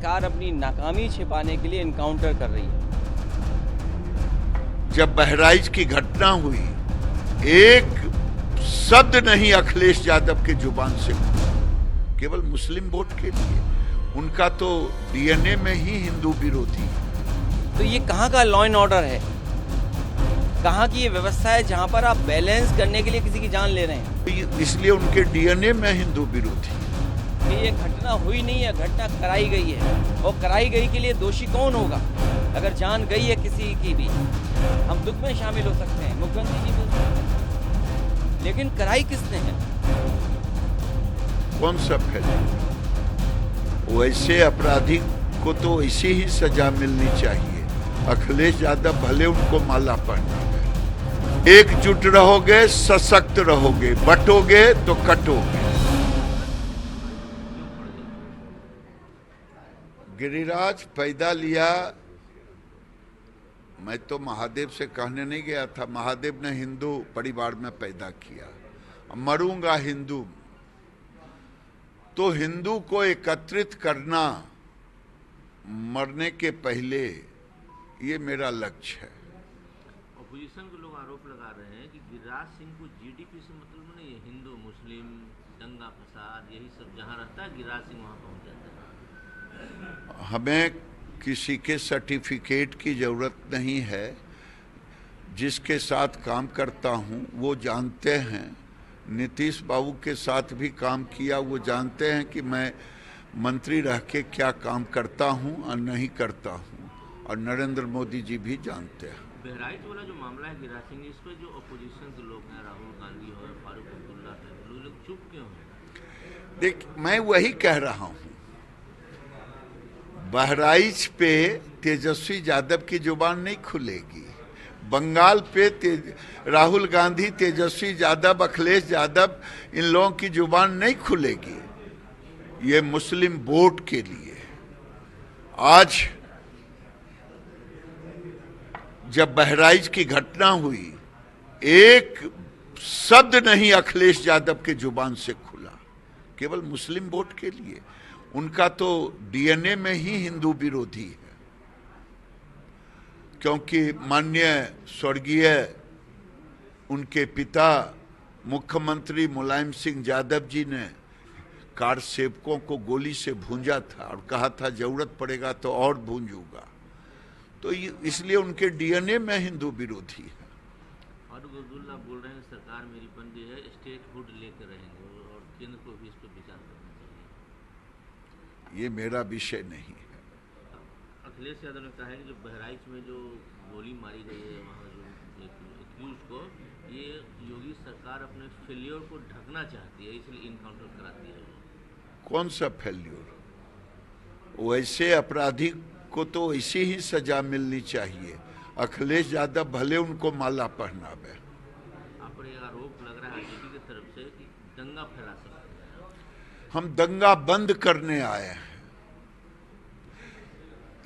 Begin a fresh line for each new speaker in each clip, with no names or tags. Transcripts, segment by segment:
सरकार अपनी नाकामी छिपाने के लिए इनकाउंटर कर रही है।
जब बहराइच की घटना हुई, एक शब्द नहीं अखिलेश यादव के जुबान से, केवल मुस्लिम वोट के लिए। उनका तो डीएनए में ही हिंदू विरोधी।
तो ये कहाँ का लॉ एंड ऑर्डर है? कहाँ की ये व्यवस्था है जहाँ पर आप बैलेंस करने के लिए किसी की जान ले रहे हैं?
इसलिए उनके डीएनए में हिंदू विरोधी।
ये घटना हुई नहीं है, घटना कराई गई है, और कराई गई के लिए दोषी कौन होगा? अगर जान गई है किसी की भी, हम दुख में शामिल हो सकते हैं, मुख्यमंत्री जी बोल सकते हैं, लेकिन कराई किसने है?
कौन सा फैले? वैसे अपराधी को तो ऐसी ही सजा मिलनी चाहिए। अखिलेश यादव भले उनको माला पहना है। एकजुट रहोगे, सशक्त रहोगे, बटोगे तो कटोगे। गिरिराज पैदा लिया, मैं तो महादेव से कहने नहीं गया था। महादेव ने हिंदू परिवार में पैदा किया। मरूंगा हिंदू। तो हिंदू को एकत्रित करना मरने के पहले, ये मेरा लक्ष्य है।
अपोजिशन के लोग आरोप लगा रहे हैं कि गिरिराज सिंह को जीडीपी से मतलब नहीं है। हिंदू मुस्लिम दंगा फसाद यही सब जहां रहता है, गिरिराज सिंह वहां पहुंच जाता है।
हमें किसी के सर्टिफिकेट की जरूरत नहीं है। जिसके साथ काम करता हूं वो जानते हैं। नीतीश बाबू के साथ भी काम किया, वो जानते हैं कि मैं मंत्री रह के क्या काम करता हूं और नहीं करता हूं, और नरेंद्र मोदी जी भी जानते हैं।
बहराइच वाला जो मामला है गिरिराज सिंह, इस पर जो अपोजिशन के लोग हैं, राहुल गांधी और फारूक अब्दुल्ला है, वो लोग चुप क्यों हैं?
देख, मैं वही कह रहा हूं, बहराइच पे तेजस्वी यादव की जुबान नहीं खुलेगी। बंगाल पे राहुल गांधी, तेजस्वी यादव, अखिलेश यादव, इन लोगों की जुबान नहीं खुलेगी। ये मुस्लिम वोट के लिए। आज जब बहराइच की घटना हुई, एक शब्द नहीं अखिलेश यादव के जुबान से खुला, केवल मुस्लिम वोट के लिए। उनका तो डीएनए में ही हिंदू विरोधी है। क्योंकि माननीय स्वर्गीय उनके पिता मुख्यमंत्री मुलायम सिंह यादव जी ने कार सेवकों को गोली से भूंजा था और कहा था जरूरत पड़ेगा तो और भूंजूंगा। तो इसलिए उनके डीएनए में हिंदू विरोधी है।
फारूक अब्दुल्ला बोल रहे हैं सरकार मेरी बन गई है, स्टेट हुड लेकर रहेंगे और केंद्र को भी इस पर विचार करना चाहिए।
ये मेरा विषय नहीं है।
अखिलेश यादव ने कहा है कि जो बहराइच में जो गोली मारी गई है वहाँ जो एक्यूज को, ये योगी सरकार अपने फेलियर को ढकना चाहती है, इसलिए इनकाउंटर कराती है।
कौन सा फेल्यूर? वैसे अपराधी को तो ऐसी ही सजा मिलनी चाहिए। अखिलेश यादव भले उनको माला पहनावे।
आप पर एक आरोप लग रहा है बीजेपी की तरफ से कि दंगा फैला सकते हैं।
हम दंगा बंद करने आए हैं।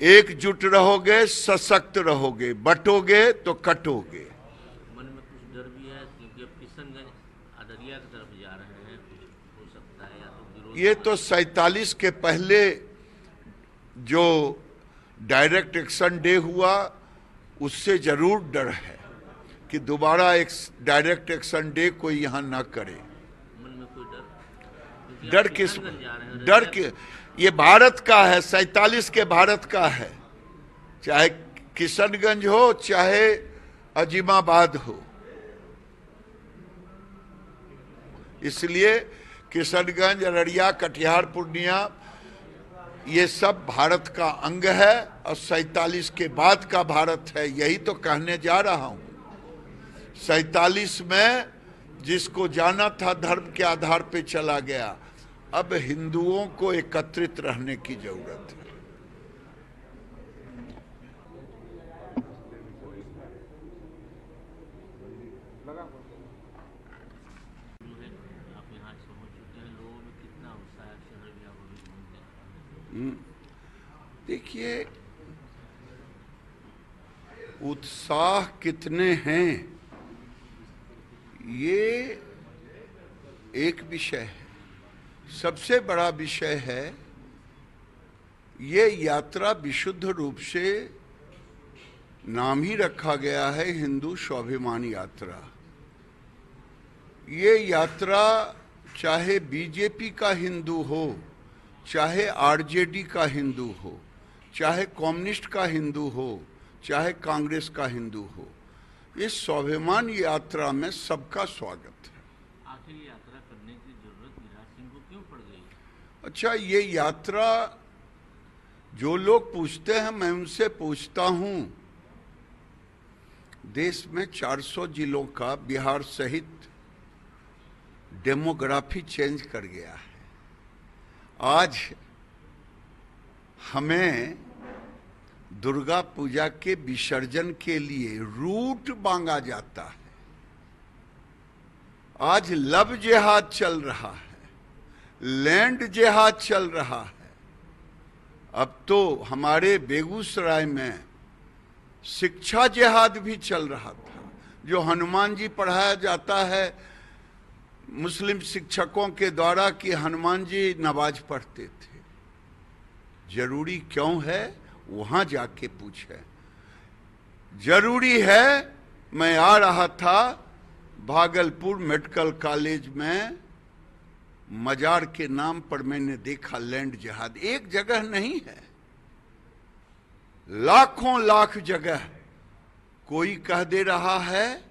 एकजुट रहोगे, सशक्त रहोगे, बटोगे तो कटोगे।
मन में कुछ डर भी है क्योंकि अब किशनगंज अररिया की तरफ जा रहे हैं, कुछ हो सकता है या तो विरोध।
ये तो 47 के पहले जो डायरेक्ट एक्शन डे हुआ, उससे जरूर डर है कि दोबारा एक डायरेक्ट एक्शन डे कोई यहां ना करे।
मन में कोई डर?
डर किस? डर के? ये भारत का है, 47 के भारत का है। चाहे किशनगंज हो, चाहे अजीमाबाद हो। इसलिए किशनगंज, अररिया, कटिहार, पूर्णिया, ये सब भारत का अंग है और 47 के बाद का भारत है। यही तो कहने जा रहा हूं। 47 में जिसको जाना था धर्म के आधार पे चला गया। अब हिंदुओं को एकत्रित रहने की जरूरत है।
आप यहाँ पहुँच चुके हैं, लोगों में कितना उत्साह है, शहर भी आप अभी घूमते हैं।
देखिए, उत्साह कितने हैं ये एक विषय है। सबसे बड़ा विषय है ये यात्रा विशुद्ध रूप से नाम ही रखा गया है हिंदू स्वाभिमान यात्रा। ये यात्रा चाहे बीजेपी का हिंदू हो, चाहे आरजेडी का हिंदू हो, चाहे कम्युनिस्ट का हिंदू हो, चाहे कांग्रेस का हिंदू हो, इस स्वाभिमान यात्रा में सबका स्वागत है।
आखिर यात्रा करने की जरूरत गिरिराज सिंह को क्यों पड़ गई?
अच्छा, ये यात्रा जो लोग पूछते हैं, मैं उनसे पूछता हूं, देश में 400 जिलों का बिहार सहित डेमोग्राफी चेंज कर गया है। आज हमें दुर्गा पूजा के विसर्जन के लिए रूट मांगा जाता है। आज लव जिहाद चल रहा है, लैंड जिहाद चल रहा है। अब तो हमारे बेगूसराय में शिक्षा जिहाद भी चल रहा था। जो हनुमान जी पढ़ाया जाता है मुस्लिम शिक्षकों के द्वारा कि हनुमान जी नमाज पढ़ते थे, जरूरी क्यों है? वहां जाके पूछे। जरूरी है। मैं आ रहा था भागलपुर मेडिकल कॉलेज में, मजार के नाम पर मैंने देखा लैंड जिहाद। एक जगह नहीं है, लाखों लाख जगह। कोई कह दे रहा है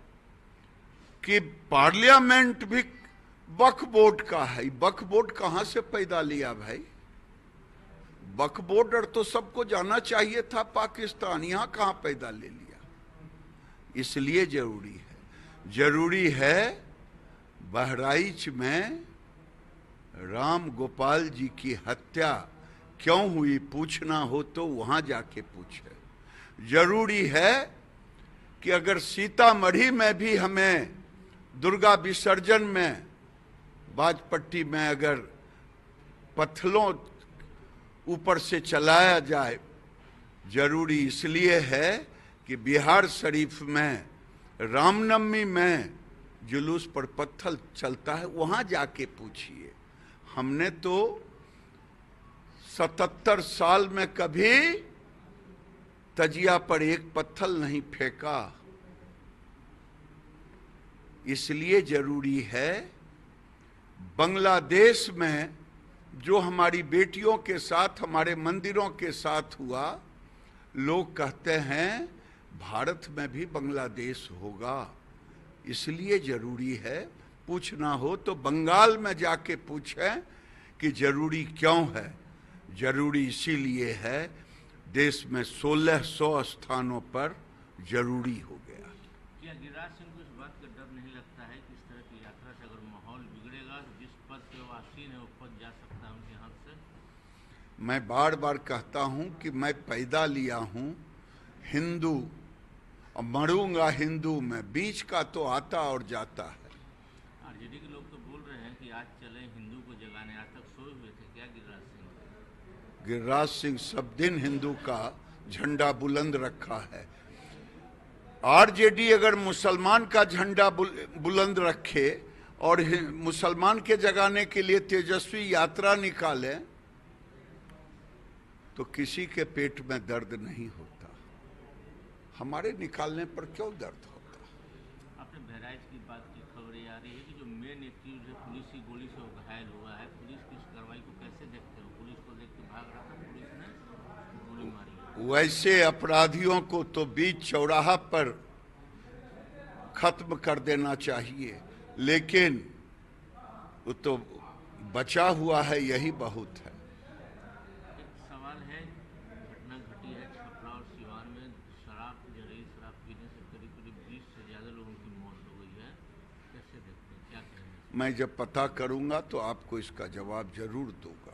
कि पार्लियामेंट भी वक्फ बोर्ड का है। वक्फ बोर्ड कहां से पैदा लिया भाई? वक्फ बोर्ड तो सबको जाना चाहिए था पाकिस्तान, यहां कहां पैदा ले लिया? इसलिए जरूरी है बहराइच में राम गोपाल जी की हत्या क्यों हुई पूछना हो तो वहां जाके पूछे। जरूरी है कि अगर सीतामढ़ी में भी हमें दुर्गा विसर्जन में बाजपट्टी में अगर पत्थलों ऊपर से चलाया जाए, जरूरी इसलिए है कि बिहार शरीफ में रामनवमी में जुलूस पर पत्थर चलता है, वहां जाके पूछिए। हमने तो 77 साल में कभी तजिया पर एक पत्थर नहीं फेंका। इसलिए जरूरी है बांग्लादेश में जो हमारी बेटियों के साथ, हमारे मंदिरों के साथ हुआ, लोग कहते हैं भारत में भी बांग्लादेश होगा। इसलिए जरूरी है, पूछना हो तो बंगाल में जाके पूछें कि जरूरी क्यों है। जरूरी इसीलिए है देश में 1600 स्थानों पर जरूरी हो गया।
क्या गिरिराज सिंह को इस बात का डर नहीं लगता है कि इस तरह की यात्रा से अगर माहौल बिगड़ेगा तो जिस पद पे वो आसीन है वो पद जा सकता है उनके हाथ से?
मैं बार बार कहता हूं कि मैं पैदा लिया हूं हिंदू और मरूंगा हिंदू में, बीच का तो आता और जाता है।
आरजेडी के लोग तो बोल रहे हैं कि आज चले हिंदू को जगाने, आज तक सोए हुए थे क्या गिरिराज सिंह?
गिरिराज सिंह सब दिन हिंदू का झंडा बुलंद रखा है। आरजेडी अगर मुसलमान का झंडा बुलंद रखे और मुसलमान के जगाने के लिए तेजस्वी यात्रा निकाले तो किसी के पेट में दर्द नहीं होता। हमारे निकालने पर क्यों दर्द होता?
आपने बहराइच की बात की, खबर ये आ रही है कि जो मेन एक्यूज है पुलिस की गोली से वो घायल हुआ है। पुलिस की इस कार्रवाई को कैसे देखते हो? पुलिस को देख के भाग रहा था, पुलिस ने गोली मारी।
वैसे अपराधियों को तो बीच चौराहा पर खत्म कर देना चाहिए, लेकिन वो तो बचा हुआ है, यही बहुत है।
एक सवाल है, घटना घटी है छपरा और सिवान में, जहरीली शराब पीने से करीब 20 से ज्यादा लोगों की मौत हो गई है। कैसे देखते हैं, क्या कहना है?
मैं जब पता करूंगा तो आपको इसका जवाब जरूर दूंगा।